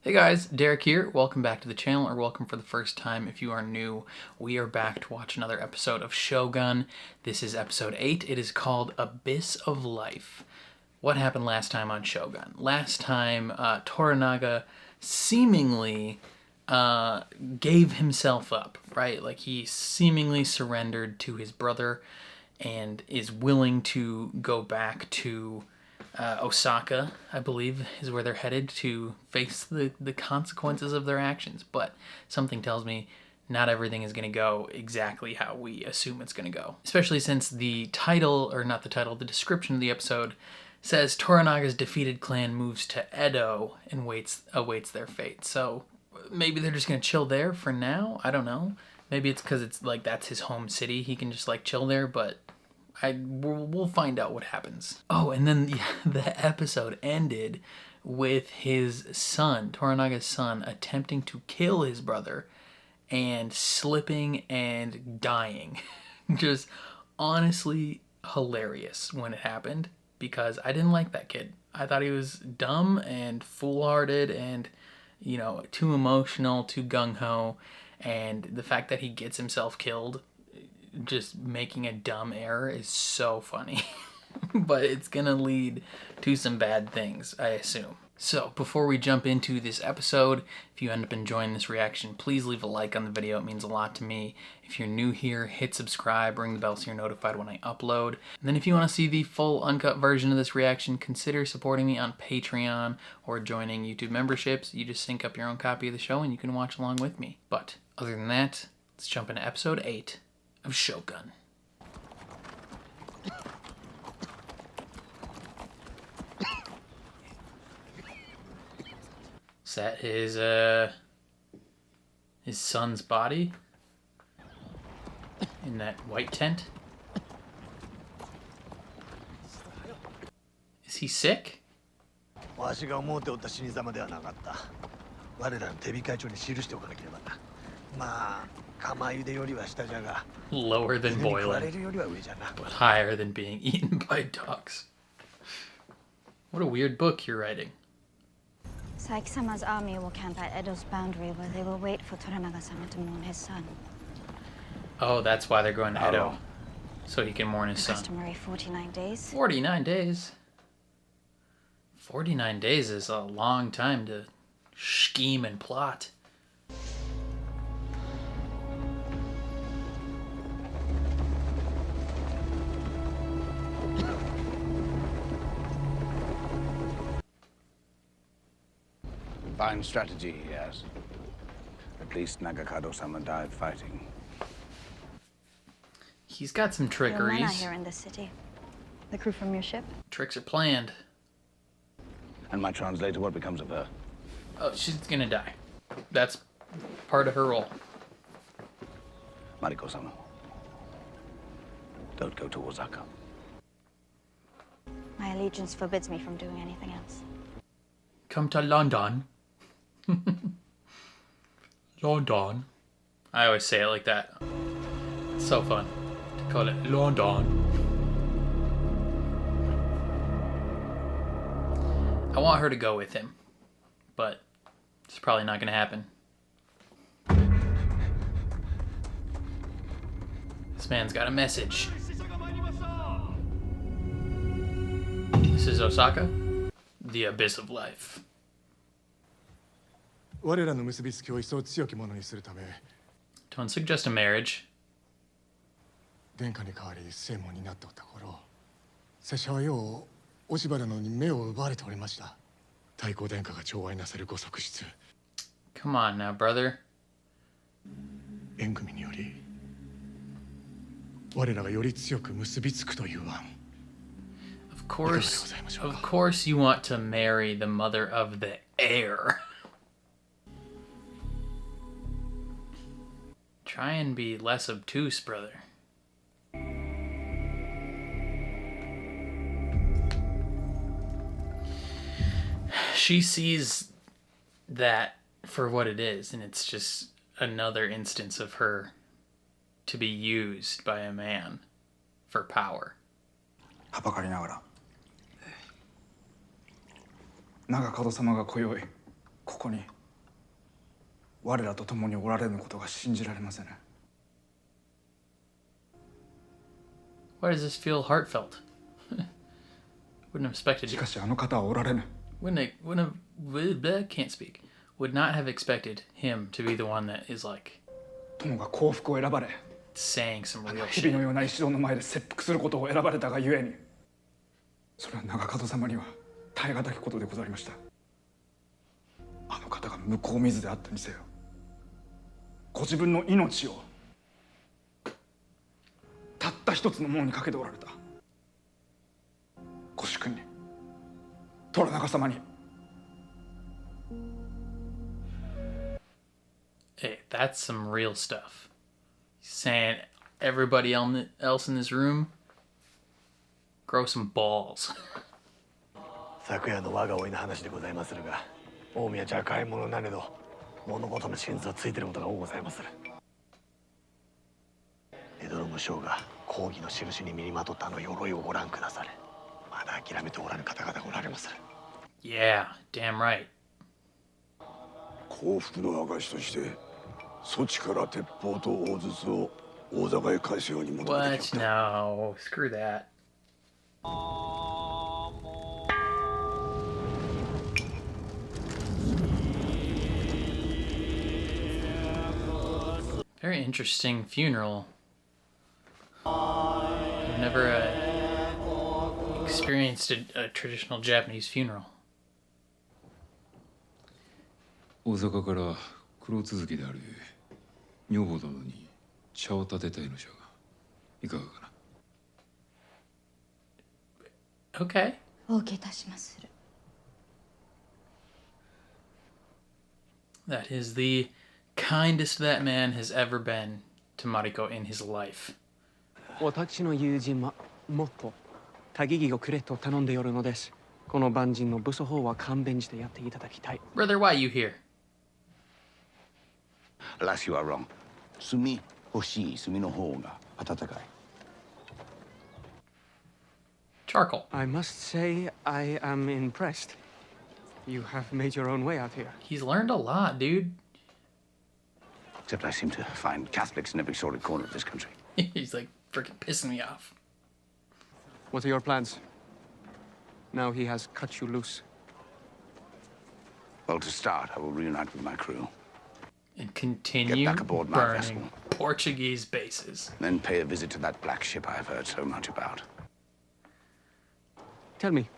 Hey guys, Derek here. Welcome back to the channel, or welcome for the first time if you are new. We are back to watch another episode of Shogun. This is episode 8. It is called Abyss of Life. What happened last time on Shogun? Last time, Toranaga seemingly gave himself up, right? Like he seemingly surrendered to his brother and is willing to go back to Osaka, I believe, is where they're headed to face the consequences of their actions. But something tells me not everything is going to go exactly how we assume it's going to go. Especially since the title, or not the title, the description of the episode says Toranaga's defeated clan moves to Edo and awaits their fate. So maybe they're just going to chill there for now. I don't know. Maybe it's because it's like that's his home city. He can just like chill there, but we'll find out what happens. Oh, and then the episode ended with his son, Toranaga's son, attempting to kill his brother and slipping and dying. Just honestly hilarious when it happened, because I didn't like that kid. I thought he was dumb and foolhardy and, you know, too emotional, too gung-ho, and the fact that he gets himself killed just making a dumb error is so funny. But it's gonna lead to some bad things, I assume. So before we jump into this episode, if you end up enjoying this reaction, please leave a like on the video. It means a lot to me. If you're new here, hit subscribe, ring the bell so you're notified when I upload. And then if you want to see the full uncut version of this reaction, consider supporting me on Patreon or joining YouTube memberships. You just sync up your own copy of the show and you can watch along with me. But other than that, let's jump into episode 8 of Shogun. Is that his son's body in that white tent? Is he sick? Lower than boiling, but higher than being eaten by dogs. What a weird book you're writing. Saiki-sama's army will camp at Edo's boundary where they will wait for Toranaga-sama to mourn his son. Oh, that's why they're going to Edo. So he can mourn his son. Customary 49 days. 49 days? 49 days is a long time to scheme and plot. Fine strategy he has. At least Nagakado-sama died fighting. He's got some trickeries. Your men are here in this city. The crew from your ship? Tricks are planned. And my translator, what becomes of her? Oh, she's gonna die. That's part of her role. Mariko-sama, don't go to Osaka. My allegiance forbids me from doing anything else. Come to London. London. I always say it like that. It's so fun to call it London. I want her to go with him, but it's probably not going to happen. This man's got a message. This is Osaka, the Abyss of Life. Don't suggest a marriage. Come on now, brother. Of course you want to marry the mother of the heir. Try and be less obtuse, brother. She sees that for what it is, and it's just another instance of her to be used by a man for power. はばかりながら長門様が今宵ここに我らと共におられぬことが信じられません。 Why does this feel heartfelt? Wouldn't have expected し it. かしあの方はおられぬ。 Wouldn't have, can't speak. Would not have expected him to be the one that is like 友が幸福を選ばれ、 saying some real 日々 shit. のような一同の前で切腹することを選ばれたがゆえに、それは長門様には耐え難きことでございました。あの方が向こう水であったにせよ、ご自分の命をたった一つのものにかけておられた。ご主君に、虎長様に。 Hey, that's some real stuff. He's saying everybody else in this room, grow some balls. 昨夜の我が甥の話でございまするが、近江は若輩者なれど物事の真実はついていることが多ございまする。江戸の武将が公儀の印に身にまとったあの鎧をご覧くだされ。まだ諦めておらぬ方々がおられまする。 Yeah, damn right. 幸福の証としてそちから鉄砲と大筒を大坂へ返すように求めて What? きた。 No, screw that. Very interesting funeral. I've never experienced a traditional Japanese funeral. 大阪から黒続きである女房殿に茶を立てたいのじゃがいかがかな。 Okay. お受けいたしまする。 That is the kindest that man has ever been to Mariko in his life. 私の友人はもっと多義義をくれと頼んでおるのです。この万人の武装法は勘弁してやっていただきたい。 Brother, why you here? Alas, you are wrong. 炭欲しい炭の方が温かい。 Charcoal. I must say I am impressed. You have made your own way out here. He's learned a lot, dude. Except I seem to find Catholics in every sordid corner of this country. He's like freaking pissing me off. What are your plans? Now he has cut you loose. Well, to start, I will reunite with my crew, And continue back aboard my burning vessel. Portuguese bases. then pay a visit to that black ship I have heard so much about. Tell me,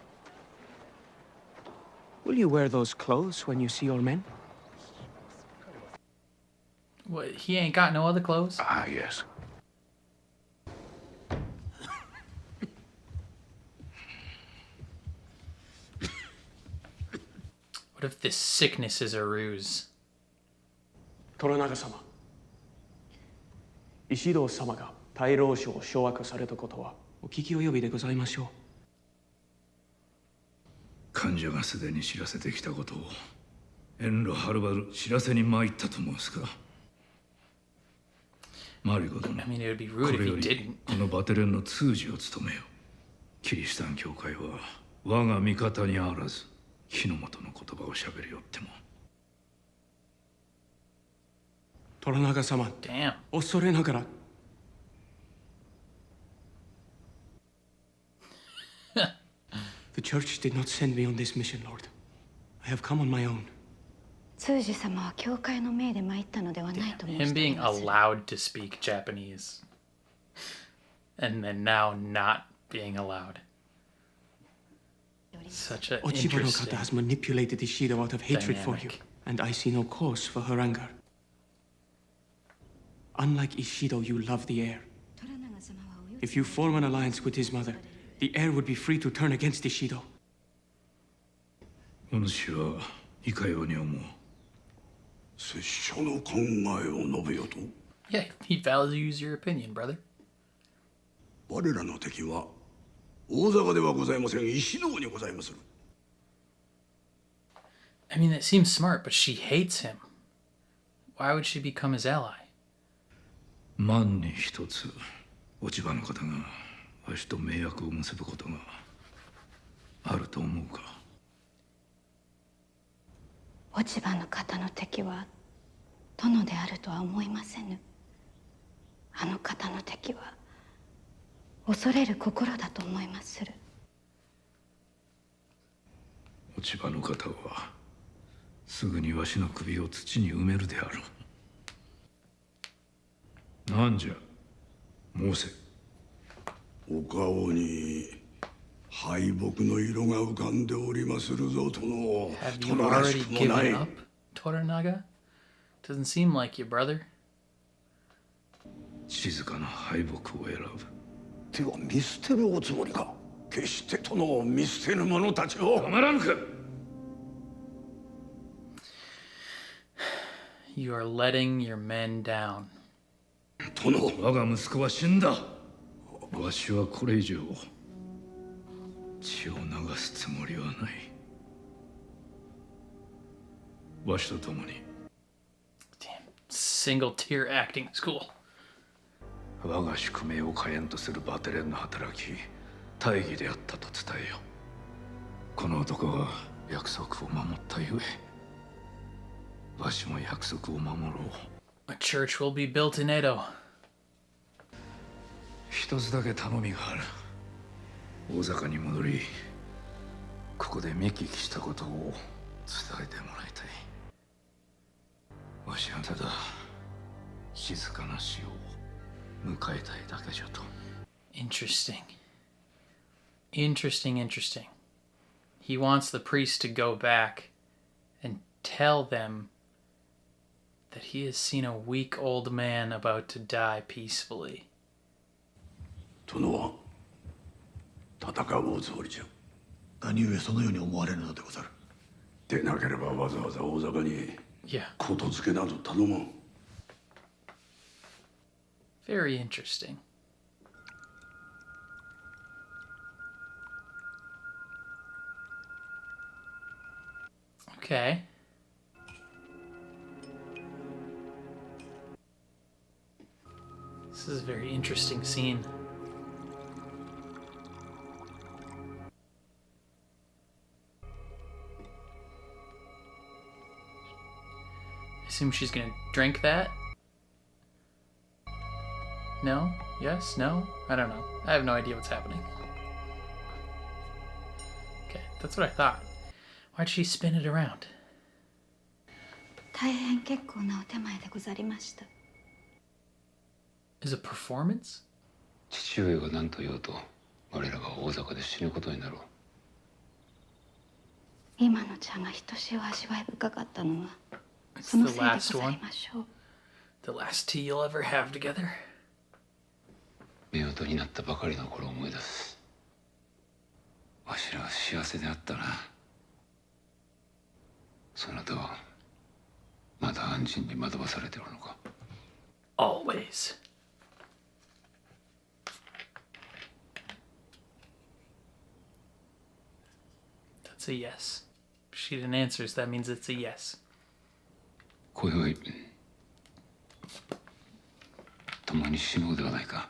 will you wear those clothes when you see your men? What, he ain't got no other clothes? Ah, yes. What if this sickness is a ruse? 虎長様、石堂様が大老省を掌握されたことはお聞き及びでございましょう。患者がすでに知らせてきたことを遠路はるばる知らせに参ったと申すか。マリコ殿、 I mean, it would be こ rude れ if よ he り didn't. このバテレンの通詞を務めよ。キリシタン教会は我が味方にあらず火の元の言葉をしゃべりよっても。虎長様、 Damn. 恐れながら The church did not send me on this mission, Lord. I have come on my own. 通詞様は教会の命で参ったのではないと申 Him しており being まする。 allowed to speak Japanese. And then now not being allowed. Such an 落ち葉の interesting 方 has manipulated Ishido out of hatred for you, dynamic. and I see no cause for her anger. Unlike Ishido, you love the heir. 虎長様はお世 If you form an alliance with his mother, the heir would be free to turn against Ishido. お主はいかように思う。拙者の考えを述べよと。 Yeah, he values your opinion, brother. 我らの敵は大坂ではございません、石堂にございまする。 I mean, it seems smart, but she hates him. Why would she become his ally? 万に一つ落ち葉の方がわしと盟約を結ぶことがあると思うか。お落ち葉の方の敵は殿であるとは思いませぬ。あの方の敵は恐れる心だと思いまする。落ち葉の方はすぐにわしの首を土に埋めるであろう。なんじゃ申せ。お顔に敗北の色が浮かんでおりまするぞ、殿。 Have you 殿らし already くもない。 given up, Toranaga? Doesn't seem like you, brother. 静かな敗北を選ぶ。手は見捨てるおつもりか。決して殿を見捨てぬ者たちを。たまらぬか。 You are letting your men down. 殿。我が息子は死んだ。わしはこれ以上血を流すつもりはない。わしと共に Damn, single tier acting school. 我が宿命を火炎とするバテレンの働き、大義であったと伝えよ。この男は約束を守ったゆえ、わしも約束を守ろう。 A church will be built in Edo. 一つだけ頼みがある。大坂に戻り、ここで見聞きしたことを伝えてもらいたい。わしはただ静かな死を迎えたいだけじゃと。 Interesting. Interesting. He wants the priest to go back and tell them that he has seen a weak old man about to die peacefully. 殿は戦うおつもりじゃ。何故そのように思われるのでござる。でなければわざわざ大坂に Yeah, ことづけなど頼まん。 very interesting. Okay. This is a very interesting scene. I assume she's gonna drink that? No? Yes? No? I don't know. I have no idea what's happening. Okay, that's what I thought. Why'd she spin it around? 大変結構なお手前でござりました。 Is it performance? 父上が何と言おうと我らが大坂で死ぬことになろう。今の茶がひとしお味わい深かったのは It's その the せいでご last ざ one. いましょう。 The last tea you'll ever have together. 夫婦になったばかりの頃を思い出す。わしらは幸せであったな。そなたはまだ安心に惑わされておるのか。 Always. That's a yes. If she didn't answer, so that means it's a yes. 今宵共に死のうではないか。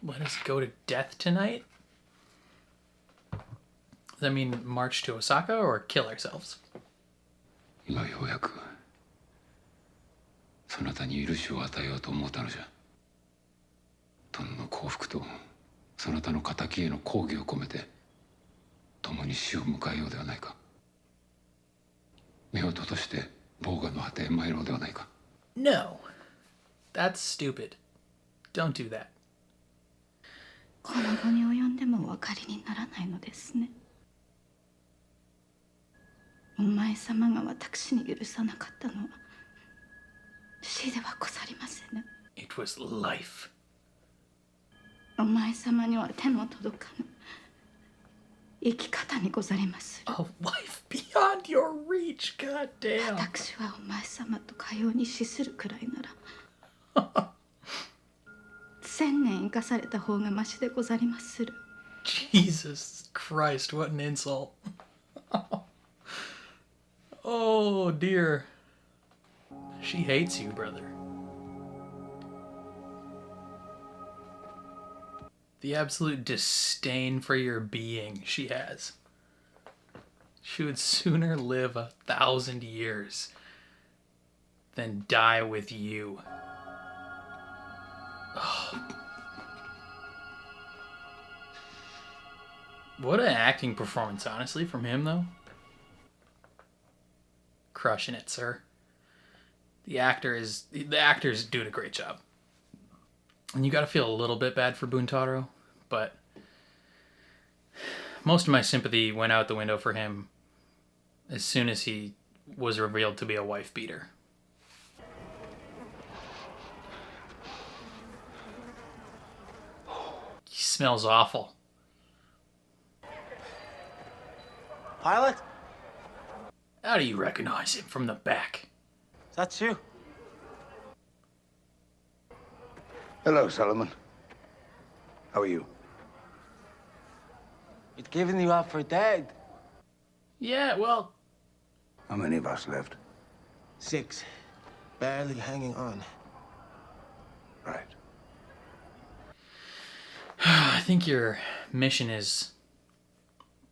Let us go to death tonight? Does that mean march to Osaka or kill ourselves? 今ようやくそなたに許しを与えようと思ったのじゃ。殿の幸福とそなたの敵への抗議を込めて共に死を迎えようではないか。夫婦として防河の果てへ参ろうではないか。 No. That's stupid. Don't do that. この後に及んでもお分かりにならないのですね。お前様が私に許さなかったのは死ではござりませぬ。 It was life. お前様には手の届かぬ生き方にござりまする。 A life beyond your reach. God damn. 私はお前様とかように死するくらいなら千年生かされた方がましでござりまする。 Jesus Christ, what an insult. Oh dear. She hates you, brother. The absolute disdain for your being she has. She would sooner live 1,000 years than die with you. Oh. What an acting performance, honestly, from him, though. Crushing it, sir. The actor's doing a great job. And you gotta feel a little bit bad for Buntaro, but most of my sympathy went out the window for him as soon as he was revealed to be a wife beater. He smells awful. Pilot? How do you recognize him from the back? That's you. Hello, Solomon. How are you? It's giving you up for dead. Yeah, well... How many of us left? 6. Barely hanging on. Right. I think your mission is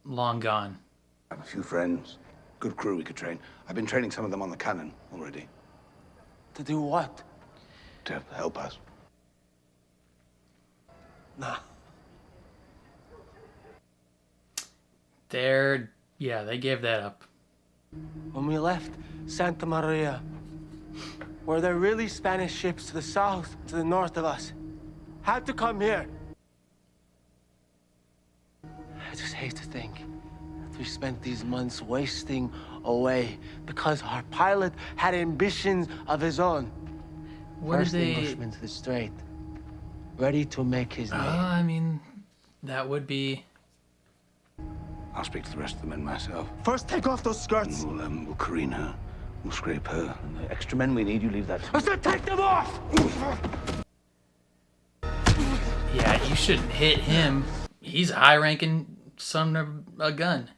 long gone. I have a few friends. Good crew we could train. I've been training some of them on the cannon already. To do what? To help us. Nah. They gave that up. When we left Santa Maria, were there really Spanish ships to the south, to the north of us? Had to come here. I just hate to think that we spent these months wasting away because our pilot had ambitions of his own. First Englishman to the strait, ready to make his name. I mean, that would be... I'll speak to the rest of the men myself. First, take off those skirts. We'll careen her. We'll scrape her. And the extra men we need, you leave that. I said take them off! Yeah, you shouldn't hit him. He's a high-ranking son of a gun.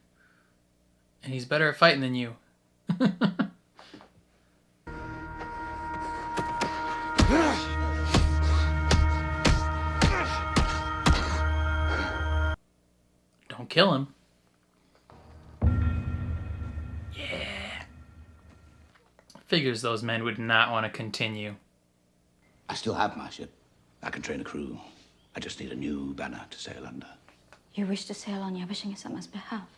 And he's better at fighting than you. Don't kill him. Yeah. Figures those men would not want to continue. I still have my ship. I can train a crew. I just need a new banner to sail under. You wish to sail on Yabashige-sama's behalf?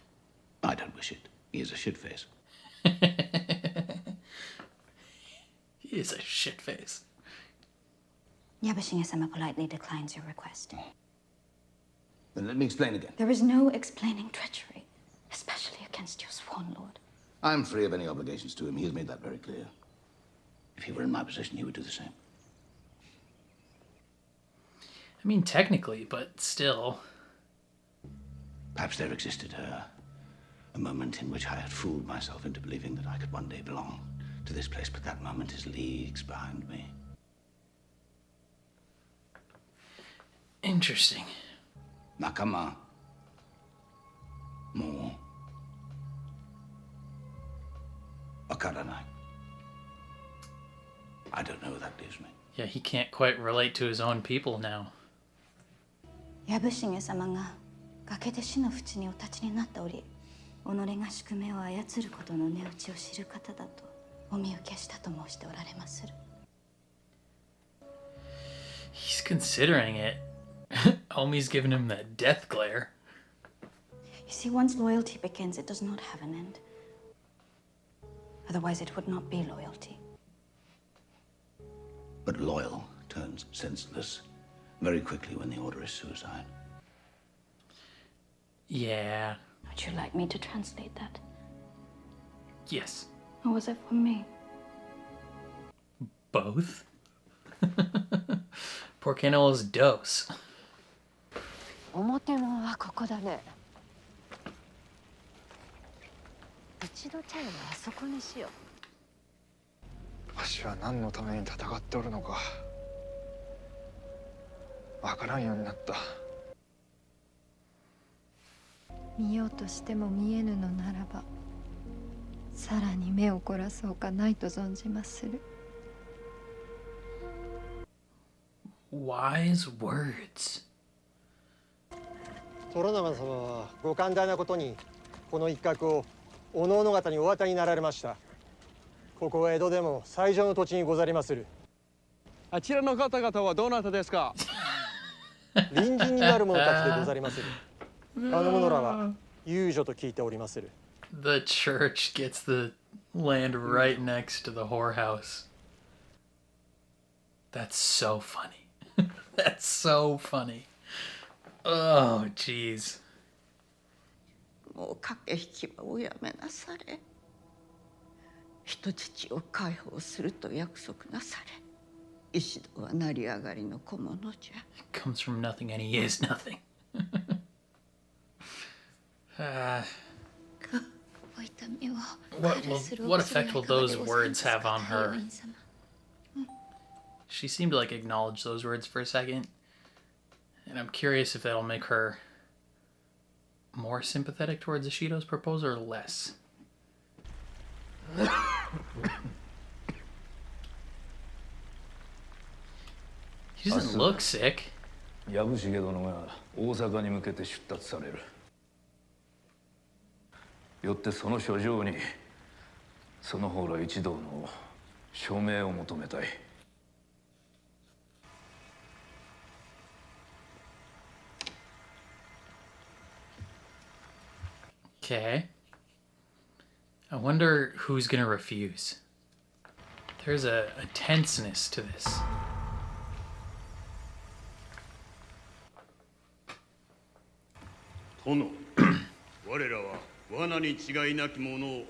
I don't wish it. He is a shitface. He is a shitface. Yabashige-sama politely declines your request. Then let me explain again. There is no explaining treachery, especially against your sworn lord. I'm free of any obligations to him. He has made that very clear. If he were in my position, he would do the same. I mean, technically, but still. Perhaps there existed a moment in which I had fooled myself into believing that I could one day belong to this place, but that moment is leagues behind me. Interesting. Nakama. More. Wakaranai. I don't know what that leaves me. Yeah, he can't quite relate to his own people now. 藪重様が崖で死の淵にお立ちになった折、己が宿命を操ることの値打ちを知る方だとお見受けしたと申しておられまする。He's considering it. Omi's giving him the death glare. You see, once loyalty begins, it does not have an end. Otherwise, it would not be loyalty. But loyal turns senseless very quickly when the order is suicide. Yeah. Would you like me to translate that? Yes. Or was it for me? Both? Porque no los dos. 表門はここだね。うちのチャイはあそこにしよわしは何のために戦っておるのかわからんようになった。見ようとしても見えぬのならば、さらに目を凝らそうかないと存じまする。Wise words. 虎生様はご寛大なことにこの一角をおのおの方にお渡りになられました。ここは江戸でも最上の土地にござりまする。あちらの方々はどなたですか？隣人になる者たちでござりまする。あの者らは遊女と聞いておりまする。The church gets the land right next to the whorehouse. That's so funny. That's so funny. Oh, jeez. もう駆け引きはおやめなされ。人質を解放すると約束なされ。石戸は成り上がりの小物じゃ。Comes from nothing and he is nothing. What effect will those words have on her? She seemed to like acknowledge those words for a second. And I'm curious if that'll make her more sympathetic towards Ishido's proposal or less. He doesn't look sick. 藪重殿が大阪に向けて出立される。よってその書状にその方ら一同の署名を求めたい。Okay. I wonder who's gonna refuse. There's a tenseness to this. 殿、我らは罠に違いなきものを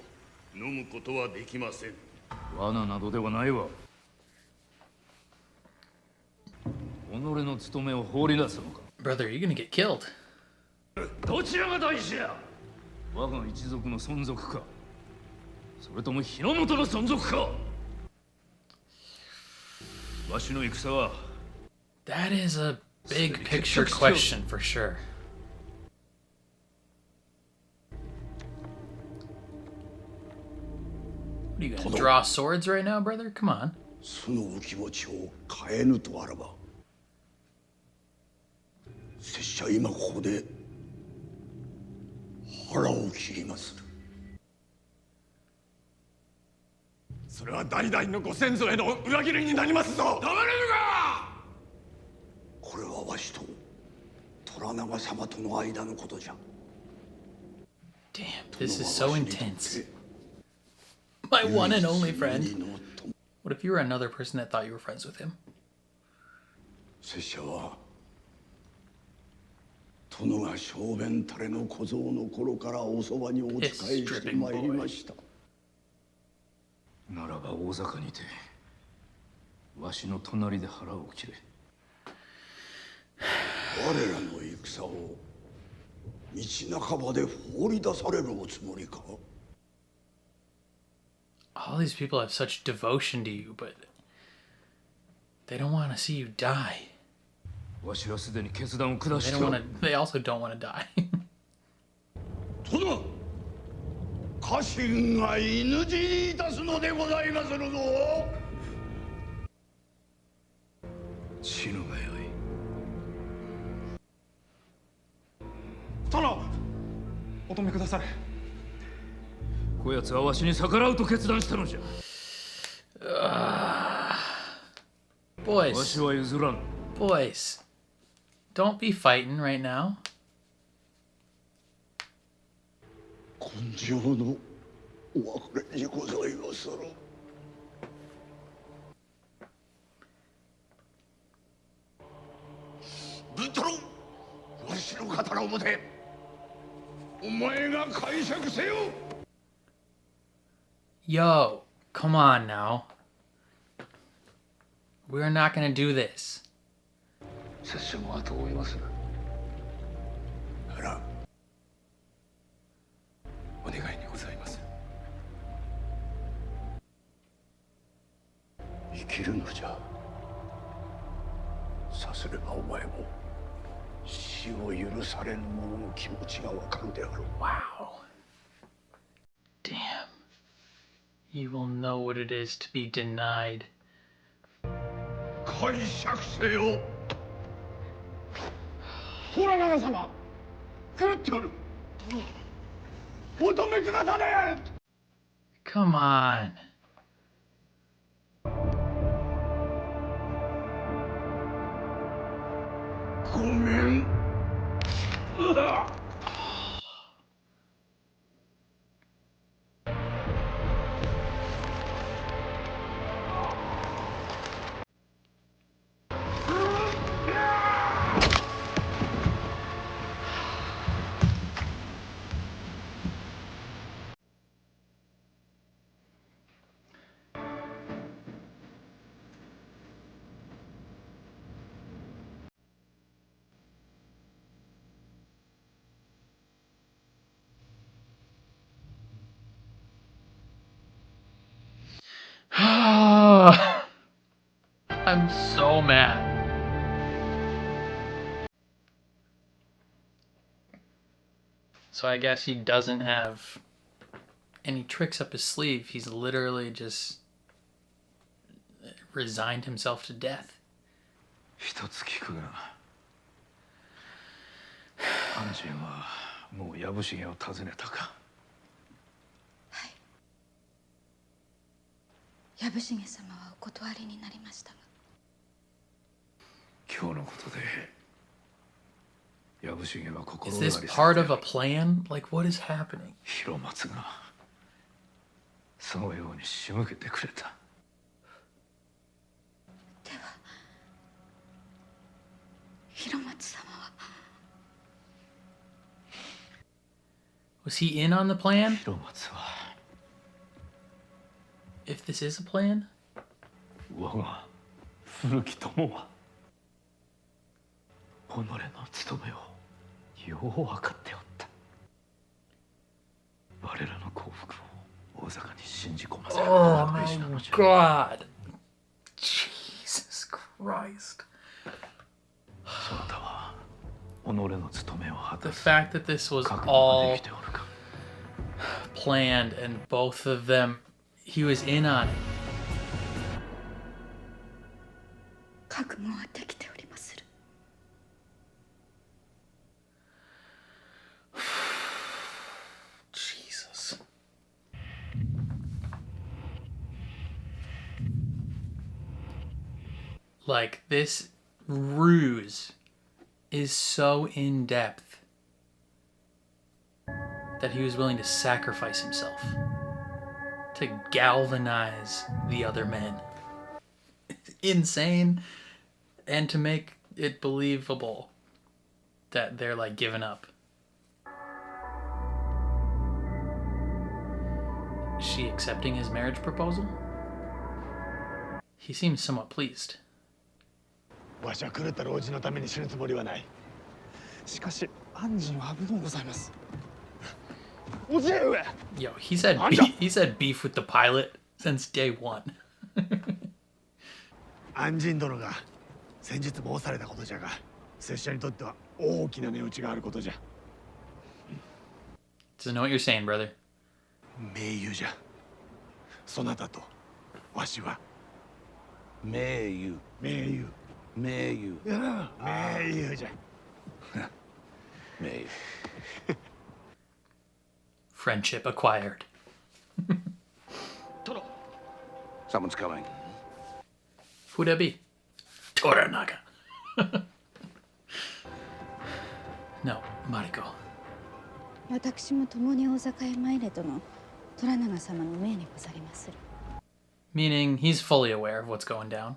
飲むことはできません。罠などではないわ。己の務めを放り出すのか。Brother, you're gonna get killed. どちらが大事や。我が一族の存続か、それとも日の本の存続か。わしの戦は。That is a big picture question for sure. What are you gonna draw swords right now, brother? Come on. そのお気持ちを変えぬとあらば、拙者今ここで腹を切りまする。それは代々のご先祖への裏切りになりますぞ。黙れぬか。これはわしと虎長様との間のことじゃ。Damn, this is so intense. My one and only friend. What if you were another person that thought you were friends with him? 拙者は殿が小便垂れの小僧の頃からおそばにお仕えしてまいりました。ならば大坂にてわしの隣で腹を切れ。我らの戦を道半ばで放り出されるおつもりか。All these people have such devotion to you, but they don't want to see you die. わしはすでに決断を下 They した。don't want to. They also don't want to die. 殿、家臣が犬死にいたすのでございまするぞ。死ぬがよい。殿、お止めくだされ。こやつはわしに逆らうと決断したのじゃ。Boys. わしは譲らん。Boys. Don't be fighting right now. 今生のお別れにございまする。ブットロン、わしの刀を持て。お前が解釈せよ。Yo, come on now. We're not gonna do this. 拙者も後を追いまする。あら、お願いにございます。生きるのじゃ。さすればお前も死を許されぬ者の気持ちがわかるであろう。Wow. Damn. You will know what it is to be denied. 解釈せよ。虎長様、狂っておる。Come on. I'm so mad. So I guess he doesn't have any tricks up his sleeve. He's literally just resigned himself to death. 一つ聞くが、安心はもう藪重を訪ねたか。藪重様はお断りになりましたが。今日のことで藪重は心 Is 変 this わり part of a plan? Like, what is happening? 広松がそのように仕向けてくれた。では広松様は Was he in on the plan? 広松は If this is a plan? 我が古き友は己の務めをよう分かっておった。我らの幸福を大坂に信じ込ませること Oh が大 my 事なのじゃ。 god. Jesus Christ. そなたは己の務めを果 The たす fact that this was 覚悟がで all きておるか。 planned and both of them, he was in on it. 覚悟はできておりまする。 Jesus. Like, this ruse is so in depth that he was willing to sacrifice himself to galvanize the other men. Insane, and to make it believable that they're like giving up. Is she accepting his marriage proposal? He seems somewhat pleased. わしは狂った老人のために死ぬつもりはない。しかし安心は危のうございます。 おじえ上。 Yo, he said beef with the pilot since day one. 安心殿が先日申されたことじゃが、拙者にとっては大きな値打ちがあることじゃ。 Doesn't know what you're saying, brother. 盟友じゃ。そなたとわしは盟友。盟友。盟友。盟友じゃ。盟友。 Friendship acquired. Someone's coming. Who'd that be? Toranaga. No, Mariko. 私も共に大坂へ参れとの虎長様の命にござりまする。 Meaning he's fully aware of what's going down.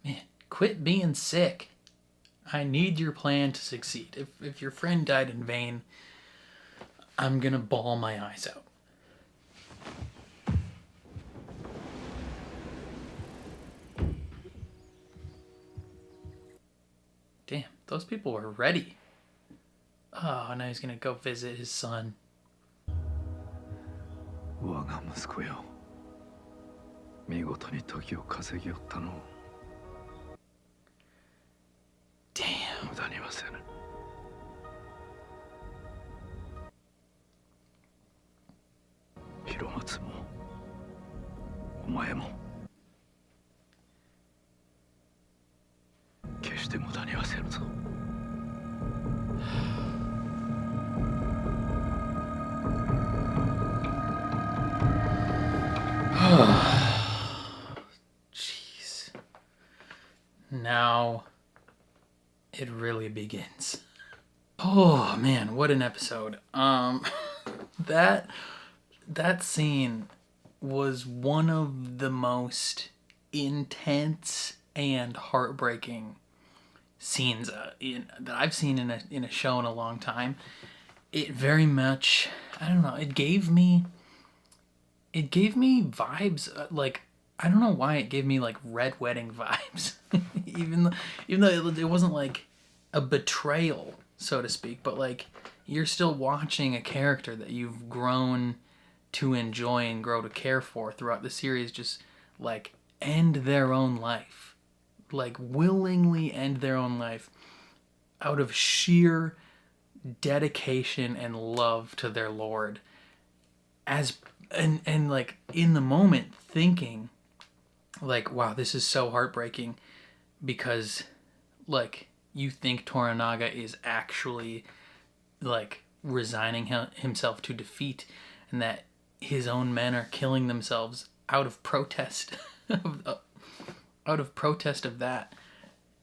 Man, quit being sick. I need your plan to succeed. If your friend died in vain, I'm gonna bawl my eyes out. Damn, those people were ready. Oh, now he's gonna go visit his son. 我が息子よ、見事に時を稼ぎおったの。 Damn. 無駄にはせぬ。色松もお前も決して無駄にはせぬぞ。Jeez. Now it really begins. Oh man, what an episode. That scene was one of the most intense and heartbreaking scenes that I've seen in a show in a long time. It very much, I don't know, it gave me vibes, like, I don't know why it gave me like Red Wedding vibes. even though it wasn't like a betrayal, so to speak, but like you're still watching a character that you've grown to enjoy and grow to care for throughout the series just like end their own life, like willingly end their own life out of sheer dedication and love to their lord, as and like in the moment thinking like, wow, this is so heartbreaking, because like you think Toranaga is actually like resigning himself to defeat, and that his own men are killing themselves out of protest out of protest of that.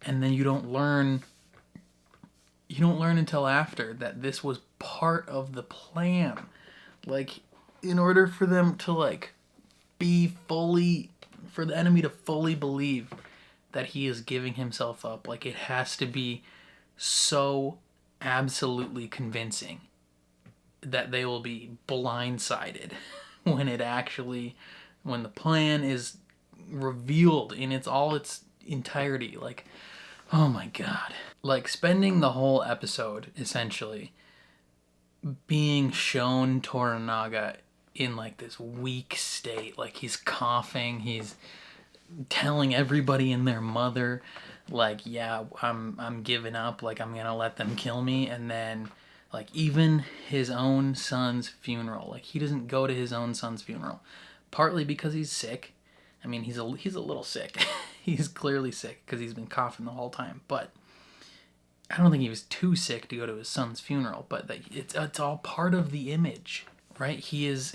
And then you don't learn until after that this was part of the plan. Like, in order for them to like for the enemy to fully believe that he is giving himself up, like it has to be so absolutely convincing that they will be blindsided when the plan is revealed in its entirety. Like, oh my god. Like, spending the whole episode essentially being shown Toranaga in like this weak state, like he's coughing, he's telling everybody and their mother like, yeah, I'm giving up, like I'm gonna let them kill me. And then like even his own son's funeral, like he doesn't go to his own son's funeral, partly because he's sick. I mean, he's a little sick. He's clearly sick because he's been coughing the whole time, but I don't think he was too sick to go to his son's funeral. But it's all part of the image, right? He is,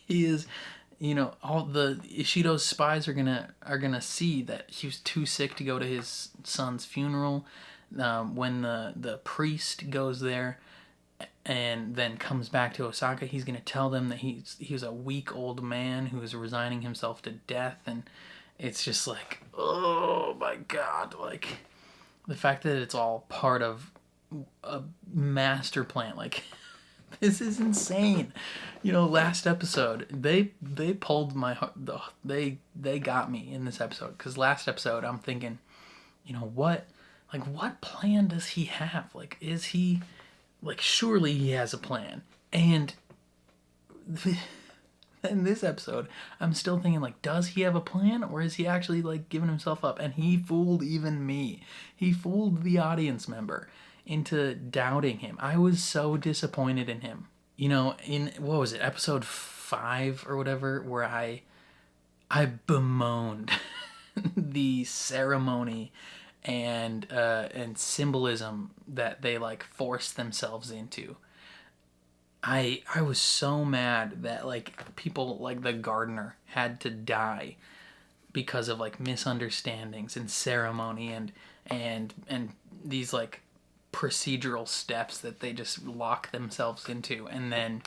you know, all the Ishido's spies are gonna see that he was too sick to go to his son's funeral. When the priest goes there and then comes back to Osaka, he's gonna tell them that he was a weak old man who was resigning himself to death. And it's just like, oh my god, like the fact that it's all part of a master plan, like this is insane. You know, last episode they pulled my heart. They got me in this episode, because last episode I'm thinking, you know, what plan does he have? Like, is he like, surely he has a plan. And in this episode I'm still thinking, like, does he have a plan, or is he actually like giving himself up? And he fooled even me. He fooled the audience member into doubting him. I was so disappointed in him. You know, in, what was it, episode 5 or whatever, where I bemoaned the ceremony and symbolism that they like forced themselves into. I was so mad that like people like the gardener had to die because of like misunderstandings and ceremony and these like procedural steps that they just lock themselves into. And then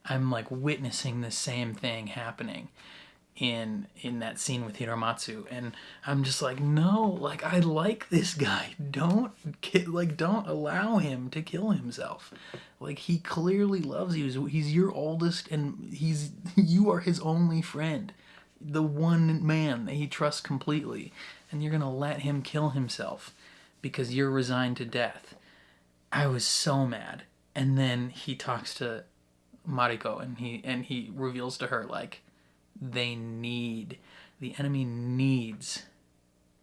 I'm like witnessing the same thing happening in that scene with Hiramatsu, and I'm just like, no, like, I like this guy. Don't allow him to kill himself. Like, he clearly loves you. He's your oldest, and you are his only friend, the one man that he trusts completely, and you're gonna let him kill himself because you're resigned to death. I was so mad. And then he talks to Mariko, and he reveals to her, like, the enemy needs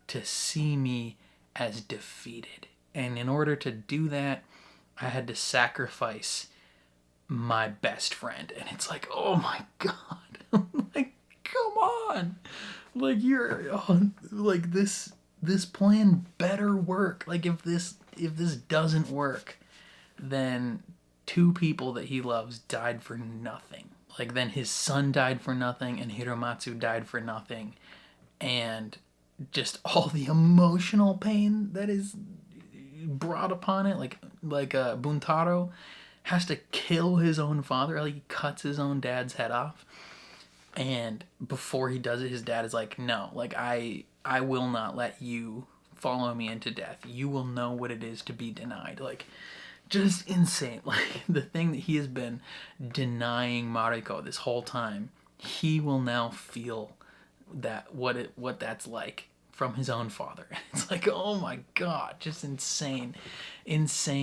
to see me as defeated. And in order to do that, I had to sacrifice my best friend. And it's like, oh my god. Like, come on. Like, you're like, this plan better work. Like, if this doesn't work, then 2 people that he loves died for nothing. Like, then his son died for nothing, and Hiromatsu died for nothing, and just all the emotional pain that is brought upon it. Like Buntaro has to kill his own father. Like, he cuts his own dad's head off, and before he does it, his dad is like, no, like, I will not let you follow me into death. You will know what it is to be denied. Like, just insane. Like, the thing that he has been denying Mariko this whole time, he will now feel that what that's like from his own father. It's like, oh my god, just insane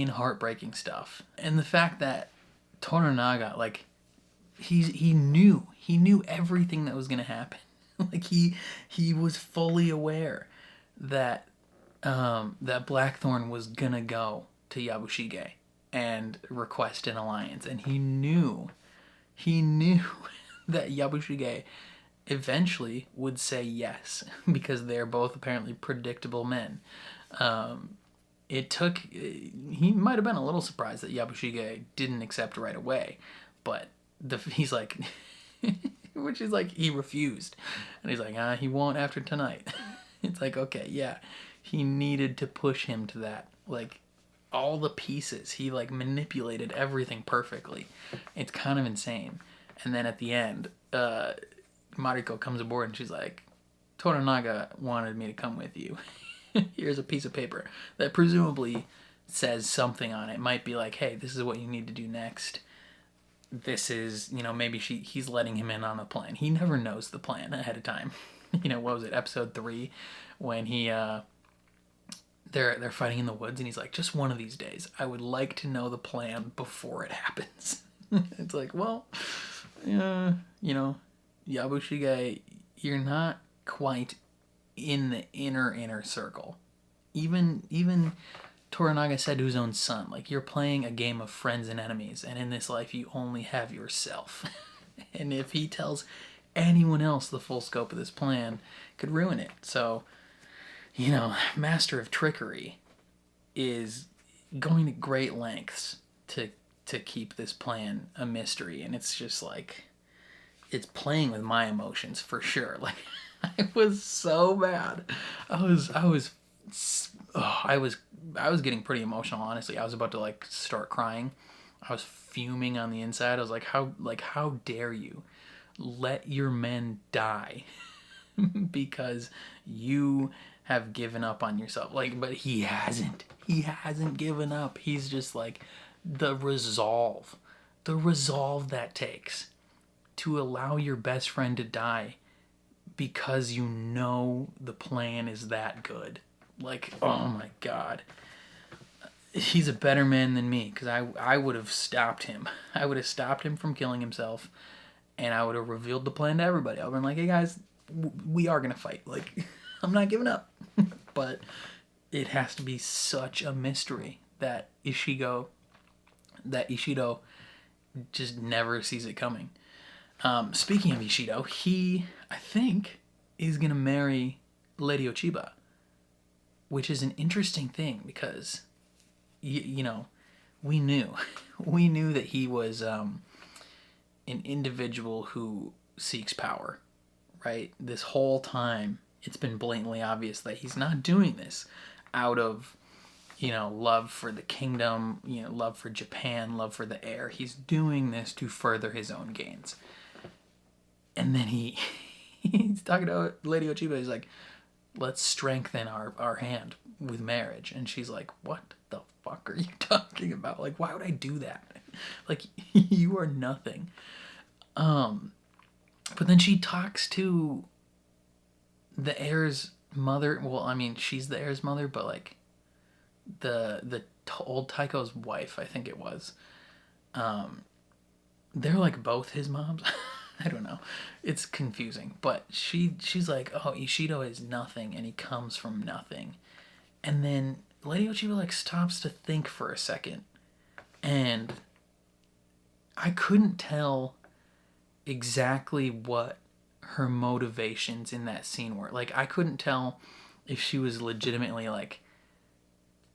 heartbreaking stuff. And the fact that Toranaga, like, he knew everything that was going to happen. Like, he was fully aware that that Blackthorn was going to go to Yabushige and request an alliance, and he knew that Yabushige eventually would say yes, because they're both apparently predictable men. He might have been a little surprised that Yabushige didn't accept right away, but he's like, which is like, he refused, and he's like, he won't after tonight. It's like, okay, yeah, he needed to push him to that. Like, all the pieces, he like manipulated everything perfectly. It's kind of insane. And then at the end, Mariko comes aboard and she's like, Toranaga wanted me to come with you. Here's a piece of paper that presumably says something on it. It might be like, hey, this is what you need to do next. This is, maybe he's letting him in on a plan. He never knows the plan ahead of time. What was it, episode 3, when they're fighting in the woods, and he's like, just one of these days, I would like to know the plan before it happens. It's like, well, Yabushige, you're not quite in the inner circle. Even Toranaga said to his own son, like, you're playing a game of friends and enemies, and in this life you only have yourself. And if he tells anyone else the full scope of this plan, could ruin it. So, Master of Trickery is going to great lengths to keep this plan a mystery, and it's just like, it's playing with my emotions for sure. Like, I was so bad. I was getting pretty emotional, honestly. I was about to like start crying. I was fuming on the inside. I was like, how dare you let your men die because you have given up on yourself. Like, but he hasn't given up. He's just like, the resolve that takes to allow your best friend to die because you know the plan is that good. Like, oh my god. He's a better man than me, because I would have stopped him. I would have stopped him from killing himself, and I would have revealed the plan to everybody. I would have been like, hey guys, we are going to fight. Like, I'm not giving up. But it has to be such a mystery that Ishido just never sees it coming. Speaking of Ishido, he, I think, is going to marry Lady Ochiba, which is an interesting thing because, we knew that he was an individual who seeks power, right? This whole time, it's been blatantly obvious that he's not doing this out of, love for the kingdom, love for Japan, love for the heir. He's doing this to further his own gains. And then he's talking to Lady Ochiba. He's like, let's strengthen our hand with marriage. And she's like, what the fuck are you talking about? Like, why would I do that? Like, you are nothing. But then she talks to the heir's mother. Well, I mean, she's the heir's mother, but like the old Taiko's wife, I think it was. They're like both his moms. I don't know. It's confusing. But she's like, oh, Ishido is nothing, and he comes from nothing. And then Lady Ochiba like stops to think for a second, and I couldn't tell exactly what her motivations in that scene were. Like, I couldn't tell if she was legitimately, like,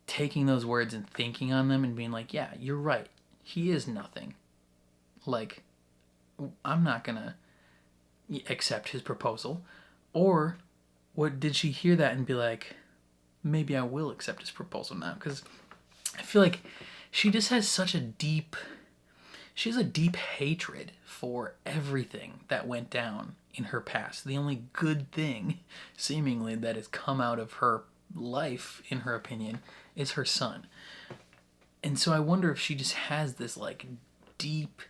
taking those words and thinking on them and being like, yeah, you're right. He is nothing. Like, I'm not gonna accept his proposal. Or what, did she hear that and be like, maybe I will accept his proposal now? Because I feel like she just has such a deep hatred for everything that went down in her past. The only good thing, seemingly, that has come out of her life, in her opinion, is her son. And so I wonder if she just has this, like, deep,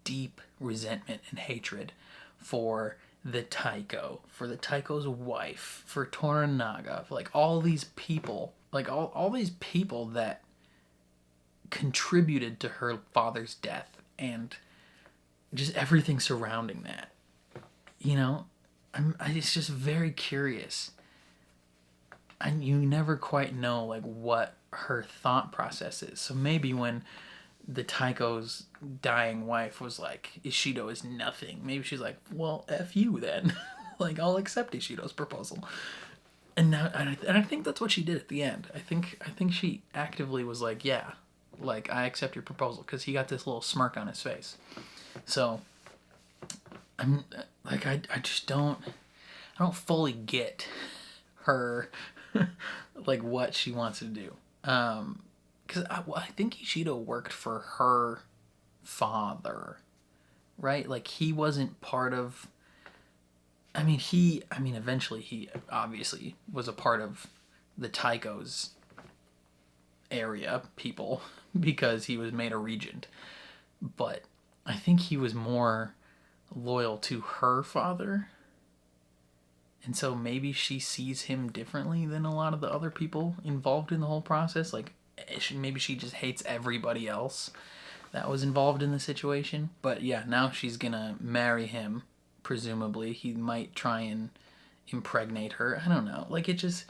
deep resentment and hatred for the Taiko, for the Taiko's wife, for Toranaga, for, like, all these people, like, all these people that contributed to her father's death and just everything surrounding that. You know, it's just very curious. And you never quite know, like, what her thought process is. So maybe when the Taiko's dying wife was like, Ishido is nothing, maybe she's like, well, F you then. Like, I'll accept Ishido's proposal. And now, and I think that's what she did at the end. I think she actively was like, yeah, like, I accept your proposal, because he got this little smirk on his face. So I'm like, I just don't fully get her like what she wants to do. Because I think Ishido worked for her father, right? Like, he wasn't part of. Eventually he obviously was a part of the Taiko's area people because he was made a regent. But I think he was more loyal to her father. And so maybe she sees him differently than a lot of the other people involved in the whole process. Like, maybe she just hates everybody else that was involved in the situation. But yeah, now she's gonna marry him, presumably. He might try and impregnate her. I don't know. Like, it's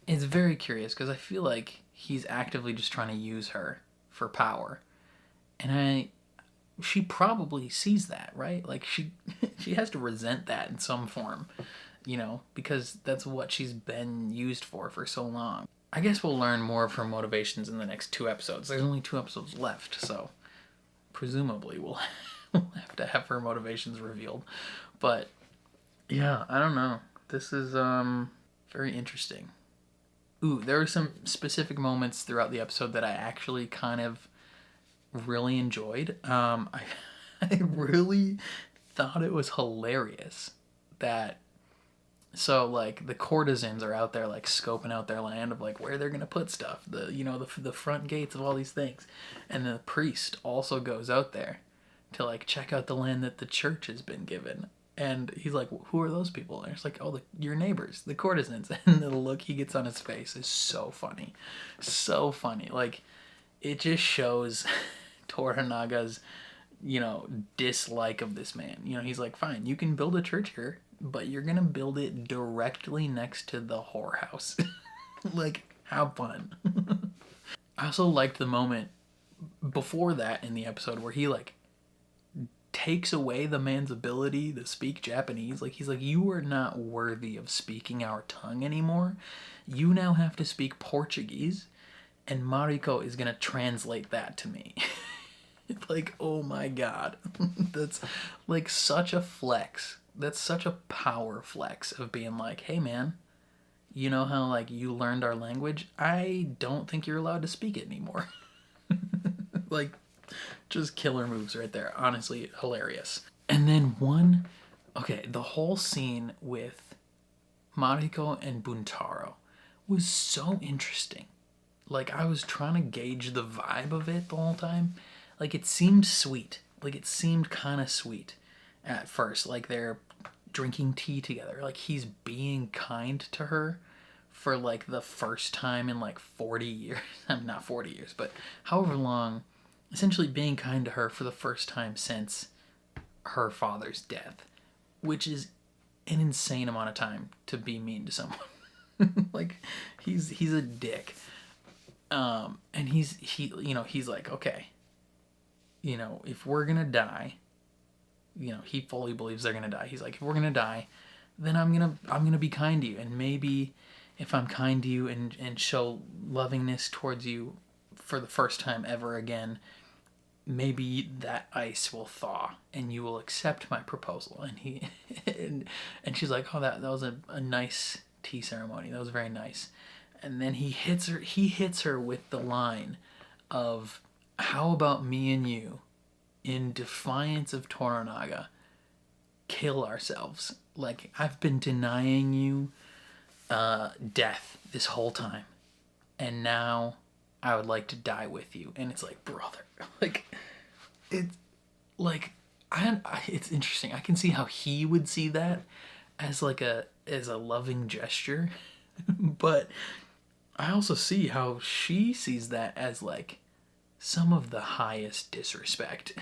very curious, because I feel like he's actively just trying to use her for power. And she probably sees that, right? Like, she has to resent that in some form, you know, because that's what she's been used for so long. I guess we'll learn more of her motivations in the next 2 episodes. There's only 2 episodes left, so presumably we'll have to have her motivations revealed. But yeah, I don't know. This is very interesting. Ooh, there were some specific moments throughout the episode that I actually kind of really enjoyed. I really thought it was hilarious that, so, like, the courtesans are out there, like, scoping out their land of, like, where they're gonna put stuff, the front gates of all these things, and the priest also goes out there to, like, check out the land that the church has been given. And he's like, who are those people? And it's like, oh, your neighbors, the courtesans. And the look he gets on his face is so funny. So funny. Like, it just shows Toranaga's, dislike of this man. He's like, fine, you can build a church here, but you're going to build it directly next to the whorehouse. Like, have fun. I also liked the moment before that in the episode where he, like, takes away the man's ability to speak Japanese. Like, he's like, you are not worthy of speaking our tongue anymore. You now have to speak Portuguese, and Mariko is gonna translate that to me. It's like, oh my god. That's, like, such a flex. That's such a power flex of being like, hey man, you know how, like, you learned our language? I don't think you're allowed to speak it anymore. Like, just killer moves right there. Honestly, hilarious. And then the whole scene with Mariko and Buntaro was so interesting. Like, I was trying to gauge the vibe of it the whole time. Like, it seemed sweet. Like, it seemed kind of sweet at first. Like, they're drinking tea together. Like, he's being kind to her for, like, the first time in, like, 40 years. I mean, not 40 years, but however long. Essentially being kind to her for the first time since her father's death, which is an insane amount of time to be mean to someone. Like, he's a dick. And he's like, okay, you know, if we're gonna die, you know, he fully believes they're gonna die. He's like, if we're gonna die, then I'm gonna be kind to you, and maybe if I'm kind to you and show lovingness towards you for the first time ever again, maybe that ice will thaw and you will accept my proposal. And he and she's like, oh, that was a nice tea ceremony. That was very nice. And then he hits her with the line of, how about me and you, in defiance of Toranaga, kill ourselves? Like, I've been denying you death this whole time, and now I would like to die with you. And it's like, brother, like, it's like, it's interesting. I can see how he would see that as like a loving gesture, but I also see how she sees that as like some of the highest disrespect.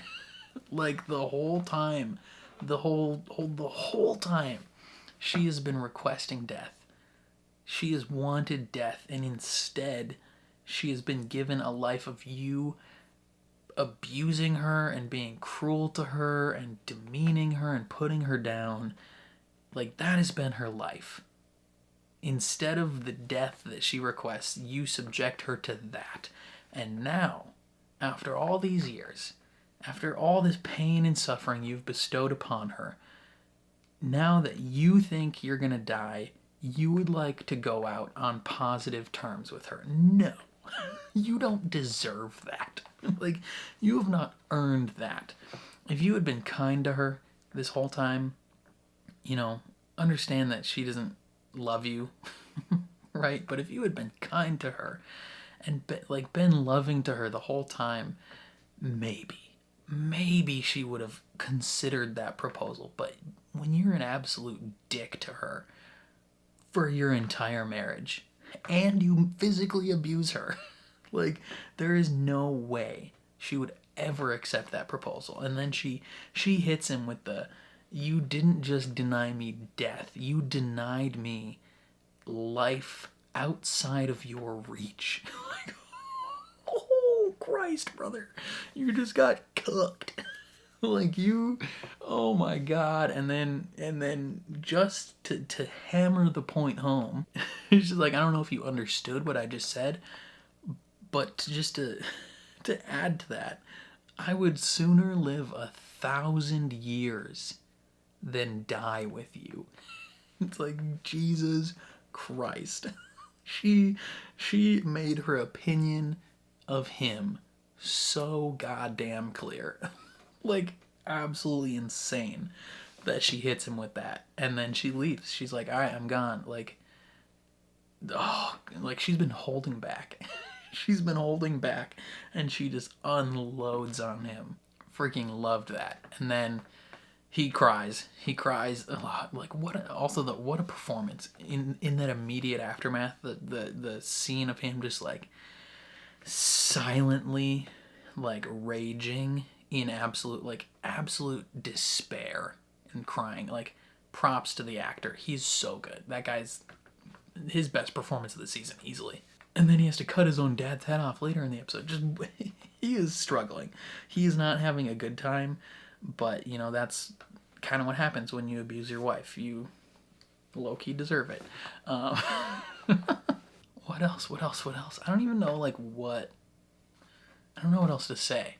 Like, the whole time, the whole time, she has been requesting death. She has wanted death, and instead, she has been given a life of you abusing her and being cruel to her and demeaning her and putting her down. Like, that has been her life. Instead of the death that she requests, you subject her to that. And now, after all these years, after all this pain and suffering you've bestowed upon her, now that you think you're gonna die, you would like to go out on positive terms with her. No. You don't deserve that. Like, you have not earned that. If you had been kind to her this whole time, you know, understand that she doesn't love you, right? But if you had been kind to her and been loving to her the whole time, maybe she would have considered that proposal. But when you're an absolute dick to her for your entire marriage, and you physically abuse her, like, there is no way she would ever accept that proposal. And then she hits him with the, you didn't just deny me death, you denied me life outside of your reach. Like, oh Christ, brother, you just got cooked. Like, you, oh my God. And then just to hammer the point home, it's just like, I don't know if you understood what I just said, but to add to that, I would sooner live 1,000 years than die with you. It's like, Jesus Christ. She made her opinion of him so goddamn clear. Like, absolutely insane that she hits him with that. And then she leaves. She's like, all right, I'm gone. Like, oh, like, she's been holding back. She's been holding back, and she just unloads on him. Freaking loved that. And then he cries a lot. Like, what a performance in that immediate aftermath. The scene of him just like silently like raging in absolute despair and crying. Like, props to the actor. He's so good. That guy's his best performance of the season, easily. And then he has to cut his own dad's head off later in the episode. Just, he is struggling. He is not having a good time, but, you know, that's kind of what happens when you abuse your wife. You low-key deserve it. What else? I don't even know, like, I don't know what else to say.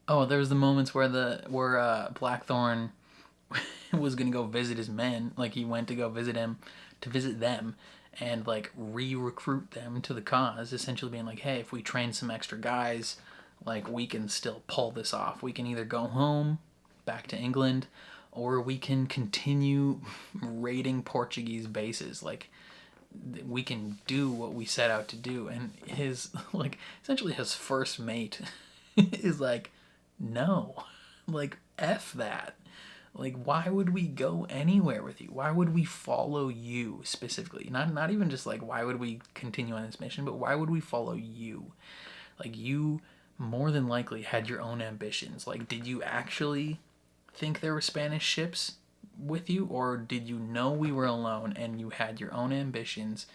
Oh, there was the moments where Blackthorn was gonna go visit his men. Like, he went to go visit them, and like re-recruit them to the cause. Essentially being like, hey, if we train some extra guys, like, we can still pull this off. We can either go home, back to England, or we can continue raiding Portuguese bases. Like, we can do what we set out to do. And his, like, essentially his first mate is like, no, like, F that. Like, why would we go anywhere with you? Why would we follow you specifically? Not even just like, why would we continue on this mission, but why would we follow you? Like, you more than likely had your own ambitions. Like, did you actually think there were Spanish ships with you, or did you know we were alone and you had your own ambitions,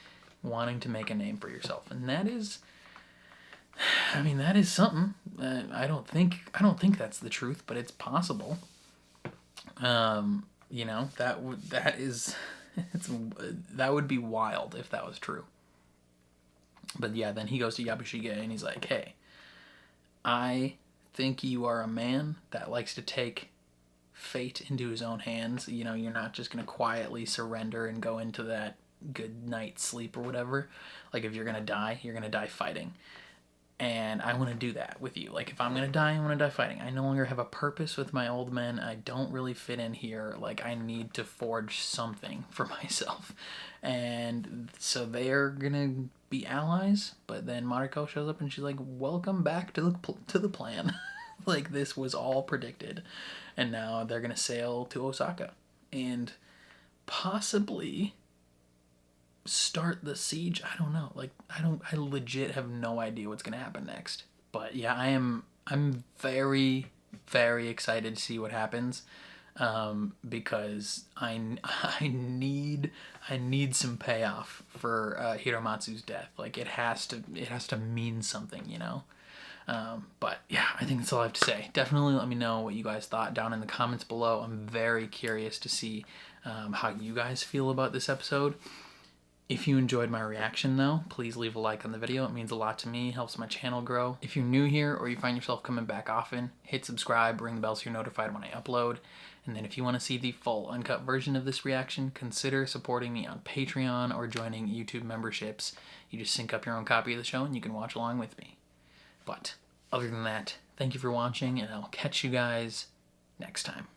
wanting to make a name for yourself? And I mean, that is something. I don't think that's the truth, but it's possible. You know, that would be wild if that was true. But yeah, then he goes to Yabushige and he's like, "Hey, I think you are a man that likes to take fate into his own hands. You know, you're not just gonna quietly surrender and go into that good night's sleep or whatever. Like, if you're gonna die, you're gonna die fighting. And I want to do that with you. Like, if I'm gonna die, I want to die fighting. I no longer have a purpose with my old men. I don't really fit in here. Like, I need to forge something for myself." And so they're gonna be allies. But then Mariko shows up and she's like, "Welcome back to the plan." Like, this was all predicted, and now they're gonna sail to Osaka and possibly start the siege. I don't know. Like, I legit have no idea what's gonna happen next. But yeah, I'm very, very excited to see what happens, because I need some payoff for Hiromatsu's death. Like, it has to mean something, you know. But yeah, I think that's all I have to say. Definitely let me know what you guys thought down in the comments below. I'm very curious to see how you guys feel about this episode. If you enjoyed my reaction though, please leave a like on the video. It means a lot to me, helps my channel grow. If you're new here or you find yourself coming back often, hit subscribe, ring the bell so you're notified when I upload. And then if you want to see the full uncut version of this reaction, consider supporting me on Patreon or joining YouTube memberships. You just sync up your own copy of the show and you can watch along with me. But other than that, thank you for watching, and I'll catch you guys next time.